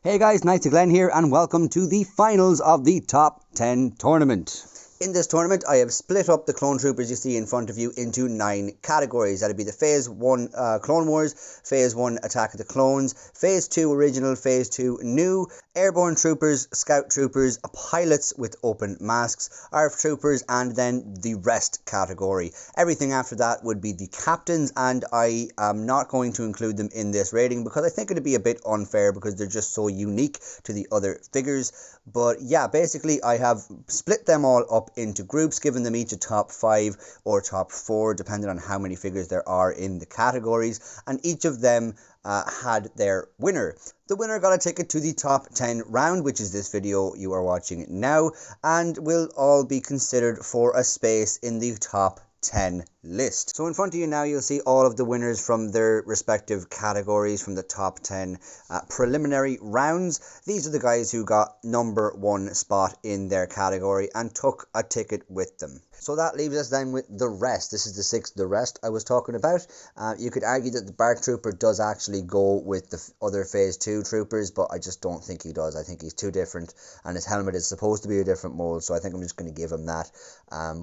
Hey guys, Knights of Glen here and welcome to the finals of the Top 10 tournament. In this tournament, I have split up the Clone Troopers you see in front of you into 9 categories. That'd be the Phase 1 Clone Wars, Phase 1 Attack of the Clones, Phase 2 Original, Phase 2 New, Airborne Troopers, Scout Troopers, Pilots with open masks, Arf Troopers, and then the rest category. Everything after that would be the captains, and I am not going to include them in this rating because I think it'd be a bit unfair because they're just so unique to the other figures. But yeah, basically I have split them all up into groups, giving them each a top 5 or top 4 depending on how many figures there are in the categories, and each of them had their winner. The winner got a ticket to the top 10 round, which is this video you are watching now, and will all be considered for a space in the top 10 list. So in front of you now you'll see all of the winners from their respective categories from the top 10 preliminary rounds. These are the guys who got number 1 spot in their category and took a ticket with them. So that leaves us then with the rest. This is the 6th, the rest I was talking about. You could argue that the BARC Trooper does actually go with the other Phase 2 Troopers, but I just don't think he does. I think he's too different, and his helmet is supposed to be a different mold, so I think I'm just going to give him that.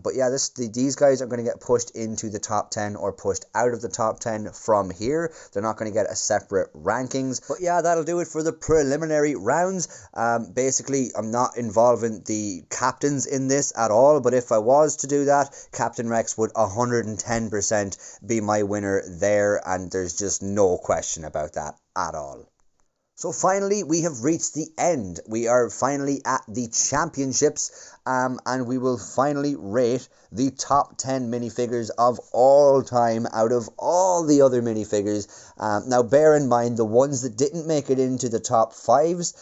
But yeah, these guys are going to get pushed into the top 10 or pushed out of the top 10 from here. They're not going to get a separate rankings. But yeah, that'll do it for the preliminary rounds. Basically, I'm not involving the captains in this at all, but if I was to do that, Captain Rex would 110% be my winner there, and there's just no question about that at all. So finally, we have reached the end. We are finally at the championships, and we will finally rate the top 10 minifigures of all time out of all the other minifigures. Now, bear in mind, the ones that didn't make it into the top 5s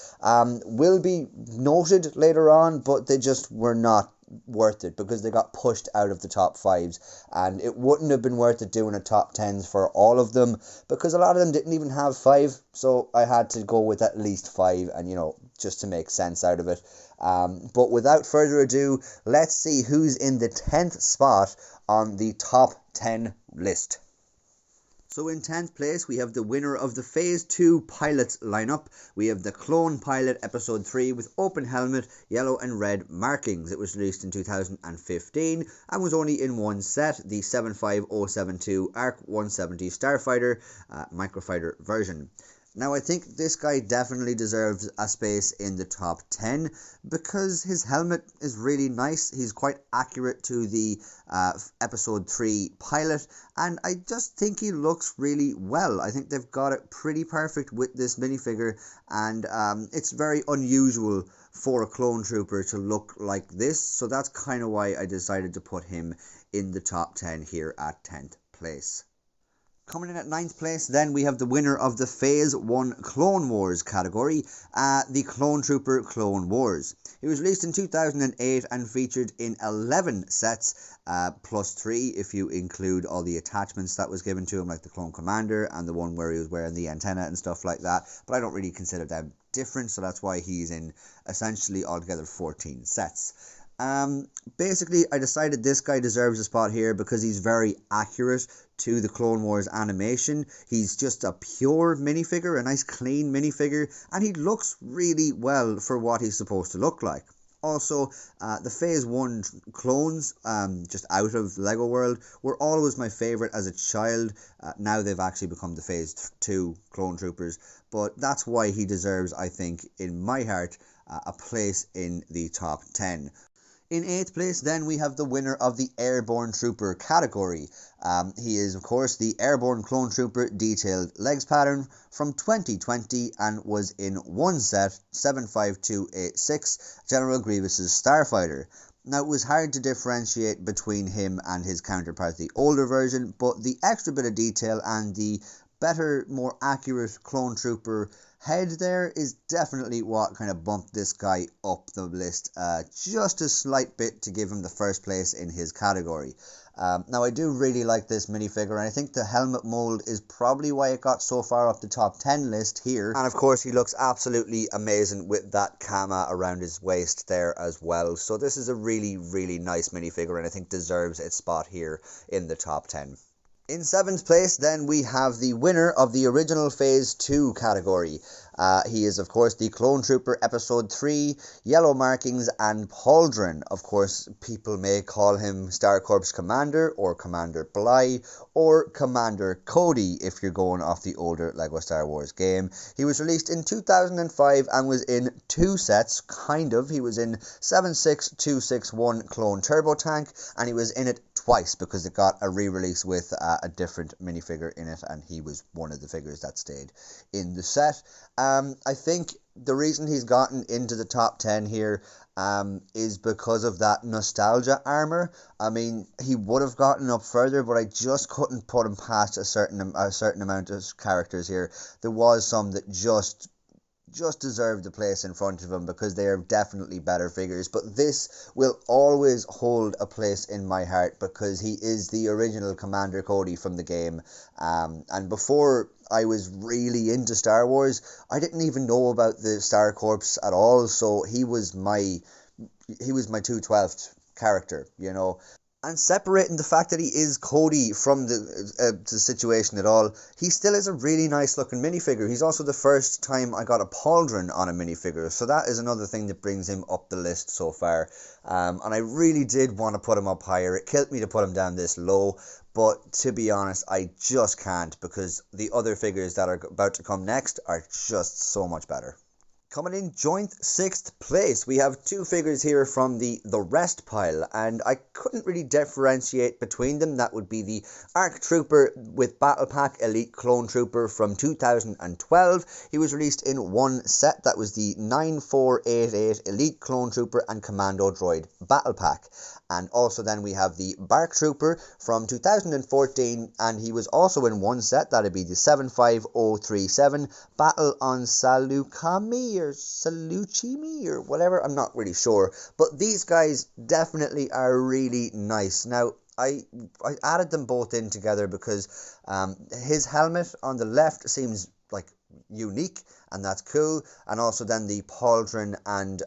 will be noted later on, but they just were not worth it because they got pushed out of the top 5s, and it wouldn't have been worth it doing a top 10s for all of them because a lot of them didn't even have 5, so I had to go with at least 5, and you know, just to make sense out of it. But without further ado, let's see who's in the 10th spot on the top 10 list. So in 10th place, we have the winner of the Phase 2 Pilots lineup. We have the Clone Pilot Episode 3 with open helmet, yellow and red markings. It was released in 2015 and was only in one set, the 75072 ARC 170 Starfighter Microfighter version. Now, I think this guy definitely deserves a space in the top 10 because his helmet is really nice. He's quite accurate to the Episode 3 pilot, and I just think he looks really well. I think they've got it pretty perfect with this minifigure, and it's very unusual for a clone trooper to look like this, so that's kind of why I decided to put him in the top 10 here at 10th place. Coming in at 9th place, then we have the winner of the Phase 1 Clone Wars category, the Clone Trooper Clone Wars. It was released in 2008 and featured in 11 sets, plus 3 if you include all the attachments that was given to him, like the Clone Commander and the one where he was wearing the antenna and stuff like that. But I don't really consider them different, so that's why he's in essentially altogether 14 sets. Basically, I decided this guy deserves a spot here because he's very accurate to the Clone Wars animation. He's just a pure minifigure, a nice clean minifigure, and he looks really well for what he's supposed to look like. Also, the Phase 1 clones, just out of Lego World, were always my favourite as a child. Now they've actually become the Phase 2 Clone Troopers, but that's why he deserves, I think, in my heart, a place in the top 10. In 8th place, then, we have the winner of the Airborne Trooper category. He is, of course, the Airborne Clone Trooper Detailed Legs pattern from 2020 and was in one set, 75286, General Grievous's Starfighter. Now, it was hard to differentiate between him and his counterpart, the older version, but the extra bit of detail and the better, more accurate Clone Trooper head there is definitely what kind of bumped this guy up the list just a slight bit to give him the first place in his category. Now, I do really like this minifigure, and I think the helmet mold is probably why it got so far up the top 10 list here. And of course, he looks absolutely amazing with that kama around his waist there as well. So this is a really, really nice minifigure, and I think deserves its spot here in the top 10. In 7th place, then, we have the winner of the original Phase 2 category. He is, of course, the Clone Trooper Episode 3, Yellow Markings and Pauldron. Of course, people may call him Star Corps Commander, or Commander Bly, or Commander Cody, if you're going off the older LEGO Star Wars game. He was released in 2005 and was in 2 sets, kind of. He was in 76261 Clone Turbo Tank, and he was in it twice because it got a re-release with a different minifigure in it, and he was one of the figures that stayed in the set. I think the reason he's gotten into the top 10 here is because of that nostalgia armor. I mean, he would have gotten up further, but I just couldn't put him past a certain amount of characters here. There was some that just deserve the place in front of him because they are definitely better figures, but this will always hold a place in my heart because he is the original Commander Cody from the game. And before I was really into Star Wars, I didn't even know about the Star Corps at all, so he was my 2/12th character, you know. And separating the fact that he is Cody from the situation at all, he still is a really nice looking minifigure. He's also the first time I got a pauldron on a minifigure, so that is another thing that brings him up the list so far. And I really did want to put him up higher. It killed me to put him down this low, but to be honest, I just can't because the other figures that are about to come next are just so much better. Coming in joint 6th place, we have 2 figures here from the rest pile, and I couldn't really differentiate between them. That would be the Arf Trooper with Battle Pack Elite Clone Trooper from 2012. He was released in 1 set. That was the 9488 Elite Clone Trooper and Commando Droid Battle Pack. And also then we have the Bark Trooper from 2014, and he was also in 1 set. That'd be the 75037 Battle on Salukami or Saluchimi or whatever. I'm not really sure. But these guys definitely are really nice. Now, I added them both in together because his helmet on the left seems like unique, and that's cool. And also then the pauldron and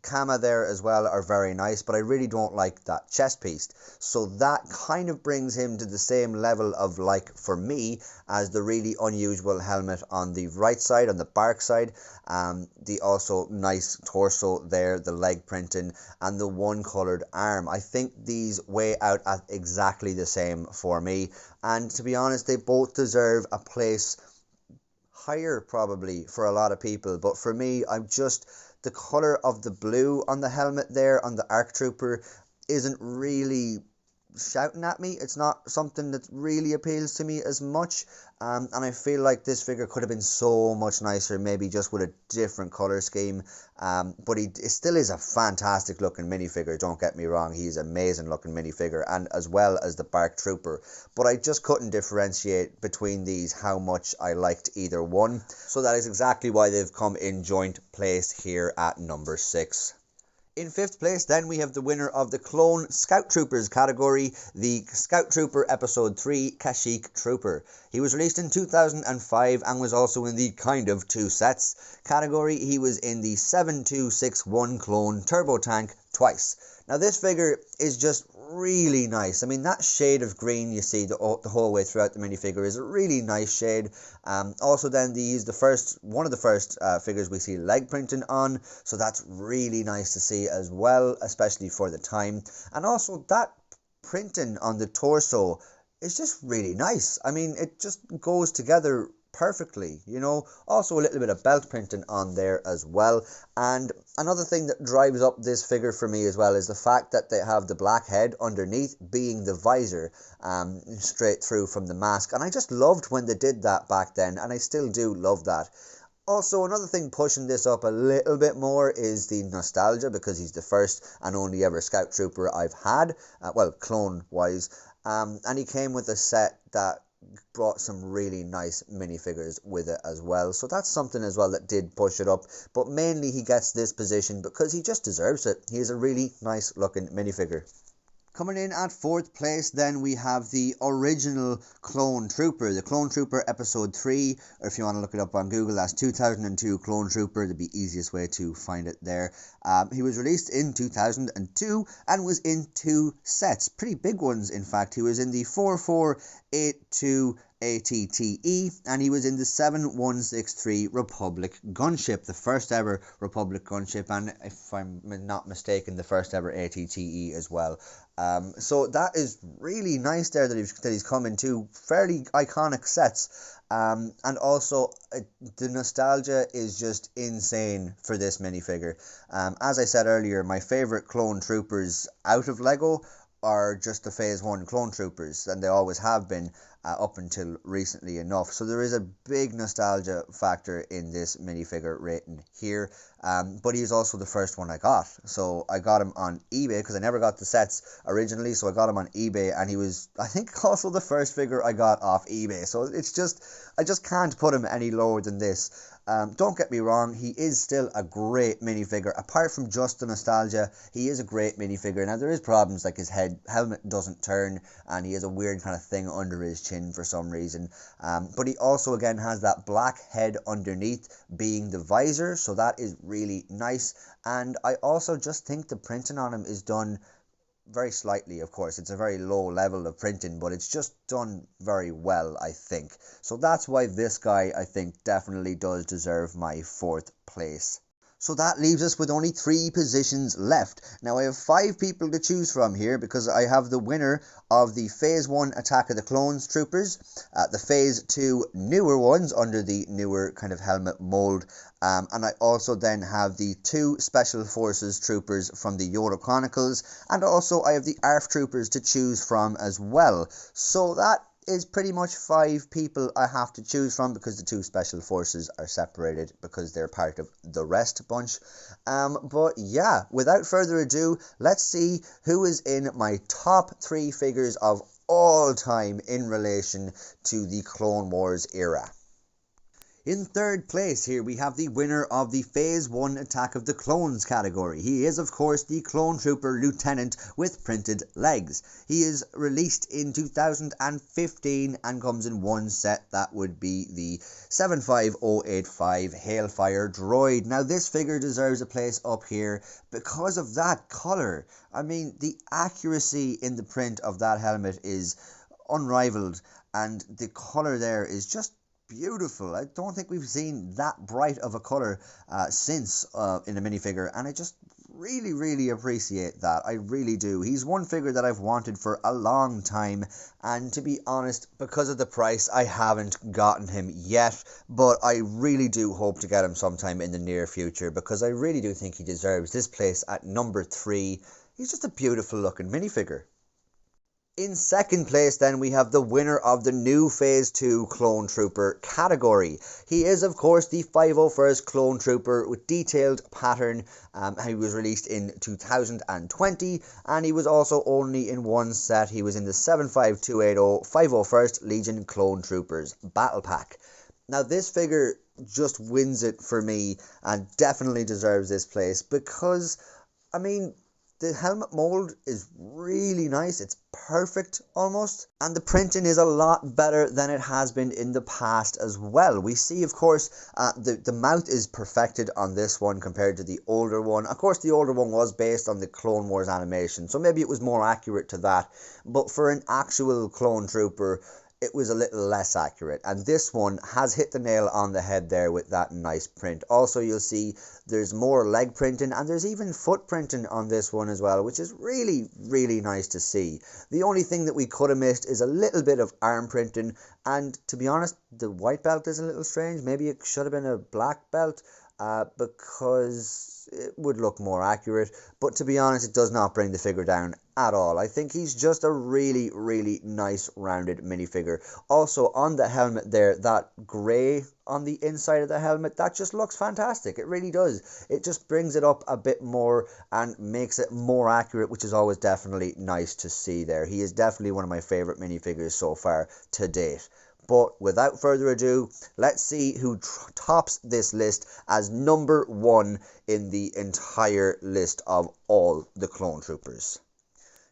Kama there as well are very nice, but I really don't like that chest piece. So that kind of brings him to the same level of like for me as the really unusual helmet on the right side, on the Bark side. The also nice torso there, the leg printing, and the one coloured arm. I think these weigh out at exactly the same for me. And to be honest, they both deserve a place higher probably for a lot of people. But for me, I'm just... the colour of the blue on the helmet there on the Arf Trooper isn't really shouting at me. It's not something that really appeals to me as much. And I feel like this figure could have been so much nicer, maybe just with a different colour scheme. But it still is a fantastic looking minifigure, don't get me wrong. He's an amazing looking minifigure, and as well as the Bark Trooper. But I just couldn't differentiate between these how much I liked either one. So that is exactly why they've come in joint place here at number 6. In 5th place, then, we have the winner of the Clone Scout Troopers category, the Scout Trooper Episode 3 Kashyyyk Trooper. He was released in 2005 and was also in the kind of 2 sets category. He was in the 7261 Clone Turbo Tank twice. Now, this figure is just really nice. I mean, that shade of green you see the whole way throughout the minifigure is a really nice shade. Also then, he's one of the first figures we see leg printing on, so that's really nice to see as well, especially for the time. And also that printing on the torso is just really nice. I mean, it just goes together perfectly, you know. Also a little bit of belt printing on there as well. And another thing that drives up this figure for me as well is the fact that they have the black head underneath being the visor straight through from the mask. And I just loved when they did that back then, and I still do love that. Also, another thing pushing this up a little bit more is the nostalgia, because he's the first and only ever Scout Trooper I've had, well, clone-wise. And he came with a set that brought some really nice minifigures with it as well. So that's something as well that did push it up. But mainly he gets this position because he just deserves it. He is a really nice looking minifigure. Coming in at 4th place, then we have the original Clone Trooper, the Clone Trooper Episode 3, or if you want to look it up on Google, that's 2002 Clone Trooper, the easiest way to find it there. He was released in 2002 and was in 2 sets, pretty big ones in fact. He was in the 4482 ATTE, and he was in the 7163 Republic gunship, the first ever Republic gunship, and if I'm not mistaken, the first ever ATTE as well. So that is really nice there that he's come in 2 fairly iconic sets. And also, the nostalgia is just insane for this minifigure. As I said earlier, my favourite Clone Troopers out of Lego are just the Phase 1 Clone Troopers, and they always have been up until recently enough. So there is a big nostalgia factor in this minifigure rating here. But he's also the first one I got. So I got him on eBay because I never got the sets originally. So I got him on eBay, and he was, I think, also the first figure I got off eBay. So it's just, I just can't put him any lower than this. Don't get me wrong, he is still a great minifigure. Apart from just the nostalgia, he is a great minifigure. Now, there is problems like his helmet doesn't turn, and he has a weird kind of thing under his chin for some reason. But he also, again, has that black head underneath being the visor, so that is really nice. And I also just think the printing on him is done very slightly, of course. It's a very low level of printing, but it's just done very well, I think. So that's why this guy, I think, definitely does deserve my 4th place. So that leaves us with only 3 positions left. Now I have 5 people to choose from here because I have the winner of the Phase 1 Attack of the Clones Troopers, the Phase 2 newer ones under the newer kind of helmet mould, and I also then have the 2 Special Forces Troopers from the Yoda Chronicles, and also I have the Arf Troopers to choose from as well. So that is pretty much 5 people I have to choose from because the 2 Special Forces are separated because they're part of the rest bunch. But yeah, without further ado, let's see who is in my top 3 figures of all time in relation to the Clone Wars era. In 3rd place here we have the winner of the Phase 1 Attack of the Clones category. He is, of course, the Clone Trooper Lieutenant with printed legs. He is released in 2015 and comes in 1 set. That would be the 75085 Hailfire Droid. Now this figure deserves a place up here because of that colour. I mean, the accuracy in the print of that helmet is unrivaled, and the colour there is just beautiful. I don't think we've seen that bright of a colour since in a minifigure, and I just really appreciate that. I really do. He's one figure that I've wanted for a long time, and to be honest, because of the price, I haven't gotten him yet, but I really do hope to get him sometime in the near future because I really do think he deserves this place at number 3. He's just a beautiful looking minifigure. In 2nd place, then, we have the winner of the new Phase 2 Clone Trooper category. He is, of course, the 501st Clone Trooper with detailed pattern. He was released in 2020, and he was also only in 1 set. He was in the 75280 501st Legion Clone Troopers Battle Pack. Now, this figure just wins it for me and definitely deserves this place because, I mean, the helmet mold is really nice. It's perfect almost. And the printing is a lot better than it has been in the past as well. We see, of course, the mouth is perfected on this one compared to the older one. Of course, the older one was based on the Clone Wars animation, so maybe it was more accurate to that. But for an actual clone trooper, it was a little less accurate, and this one has hit the nail on the head there with that nice print. Also, you'll see there's more leg printing, and there's even foot printing on this one as well, which is really nice to see. The only thing that we could have missed is a little bit of arm printing, and to be honest, the white belt is a little strange. Maybe it should have been a black belt, because it would look more accurate, but to be honest, it does not bring the figure down at all. I think he's just a really nice rounded minifigure. Also, on the helmet there, that grey on the inside of the helmet, that just looks fantastic. It really does. It just brings it up a bit more and makes it more accurate, which is always definitely nice to see there. He is definitely one of my favourite minifigures so far to date. But without further ado, let's see who tops this list as number 1 in the entire list of all the Clone Troopers.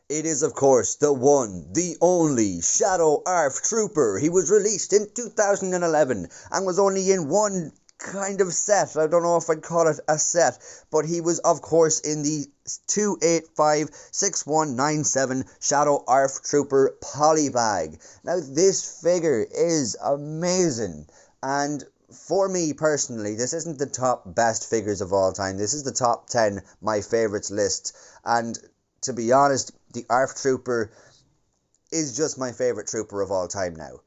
It is, of course, the one, the only Shadow Arf Trooper. He was released in 2011 and was only in one kind of set. I don't know if I'd call it a set, but he was, of course, in the 2856197 Shadow Arf Trooper Polybag. Now, this figure is amazing, and for me personally, this isn't the top best figures of all time. This is the top 10 my favorites list, and to be honest, the Arf Trooper is just my favorite trooper of all time now.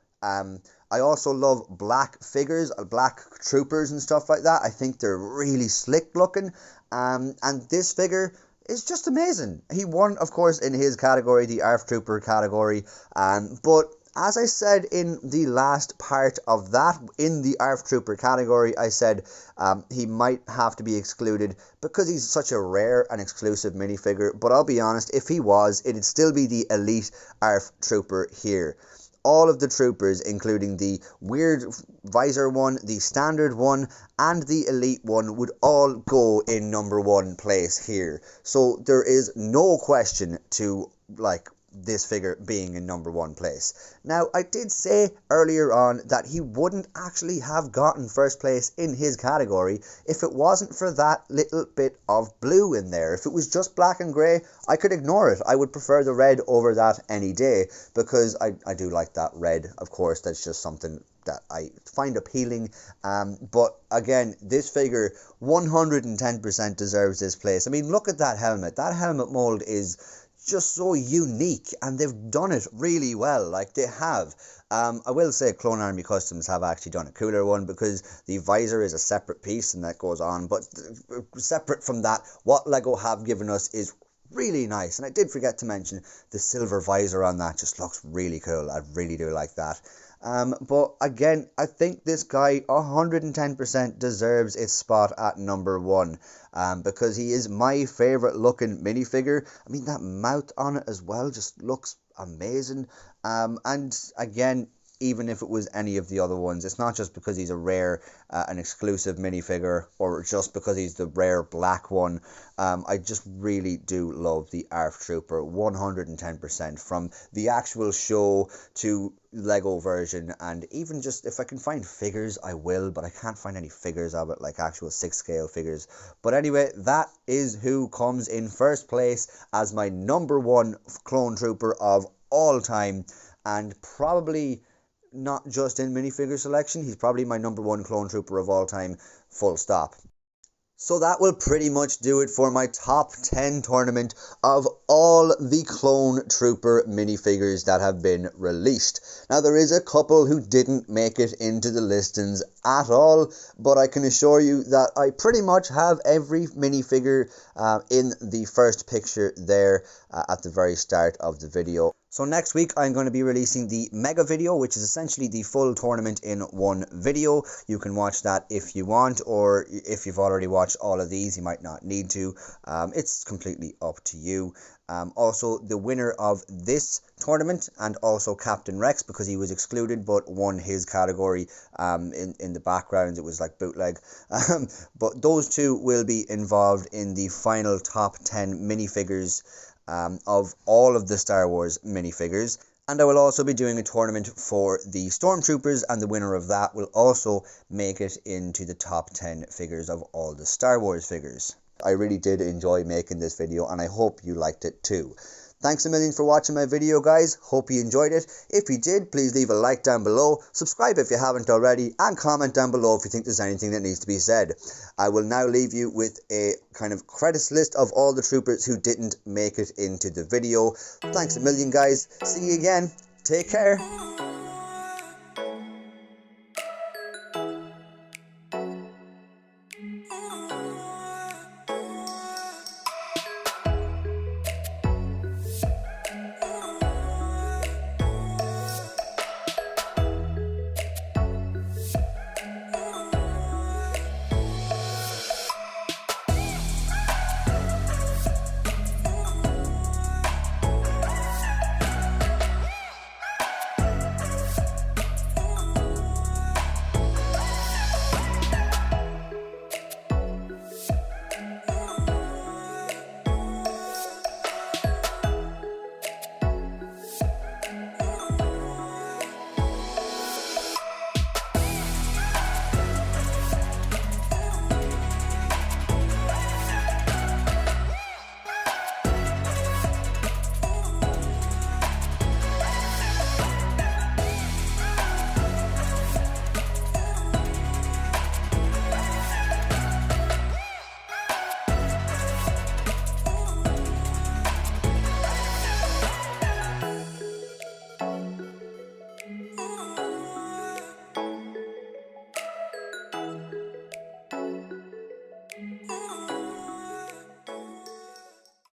I also love black figures, black troopers and stuff like that. I think they're really slick looking. And this figure is just amazing. He won, of course, in his category, the Arf Trooper category. But as I said in the last part of that, in the Arf Trooper category, I said he might have to be excluded because he's such a rare and exclusive minifigure. But I'll be honest, if he was, it'd still be the Elite Arf Trooper here. All of the troopers, including the weird visor one, the standard one, and the elite one, would all go in number 1 place here. So there is no question to, like, this figure being in number 1 place. Now, I did say earlier on that he wouldn't actually have gotten first place in his category if it wasn't for that little bit of blue in there. If it was just black and grey, I could ignore it. I would prefer the red over that any day, because I do like that red, of course. That's just something that I find appealing. But again, this figure 110% deserves this place. I mean, look at that helmet. That helmet mold is just so unique, and they've done it really well. Like, they have. I will say Clone Army Customs have actually done a cooler one, because the visor is a separate piece and that goes on. But separate from that, what Lego have given us is really nice. And I did forget to mention the silver visor on that just looks really cool. I really do like that. But again, I think this guy 110% deserves its spot at number 1, because he is my favorite looking minifigure. I mean, that mouth on it as well just looks amazing. And again, even if it was any of the other ones, it's not just because he's a rare and exclusive minifigure, or just because he's the rare black one. I just really do love the Arf Trooper 110%, from the actual show to Lego version, and even just if I can find figures I will, but I can't find any figures of it, like actual 6-scale figures. But anyway, that is who comes in first place as my number 1 clone trooper of all time, and probably not just in minifigure selection. He's probably my number 1 clone trooper of all time, full stop. So that will pretty much do it for my top 10 tournament of all the Clone Trooper minifigures that have been released. Now, there is a couple who didn't make it into the listings at all, but I can assure you that I pretty much have every minifigure in the first picture there at the very start of the video. So next week I'm going to be releasing the mega video, which is essentially the full tournament in one video. You can watch that if you want, or if you've already watched all of these, you might not need to. It's completely up to you. Also, the winner of this tournament, and also Captain Rex, because he was excluded but won his category in the background. It was like bootleg. But those two will be involved in the final top 10 minifigures of all of the Star Wars minifigures. And I will also be doing a tournament for the Stormtroopers, and the winner of that will also make it into the top 10 figures of all the Star Wars figures. I really did enjoy making this video, and I hope you liked it too. Thanks a million for watching my video, guys. Hope you enjoyed it. If you did, please leave a like down below, subscribe if you haven't already, and comment down below if you think there's anything that needs to be said. I will now leave you with a kind of credits list of all the troopers who didn't make it into the video. Thanks a million, guys. See you again. Take care.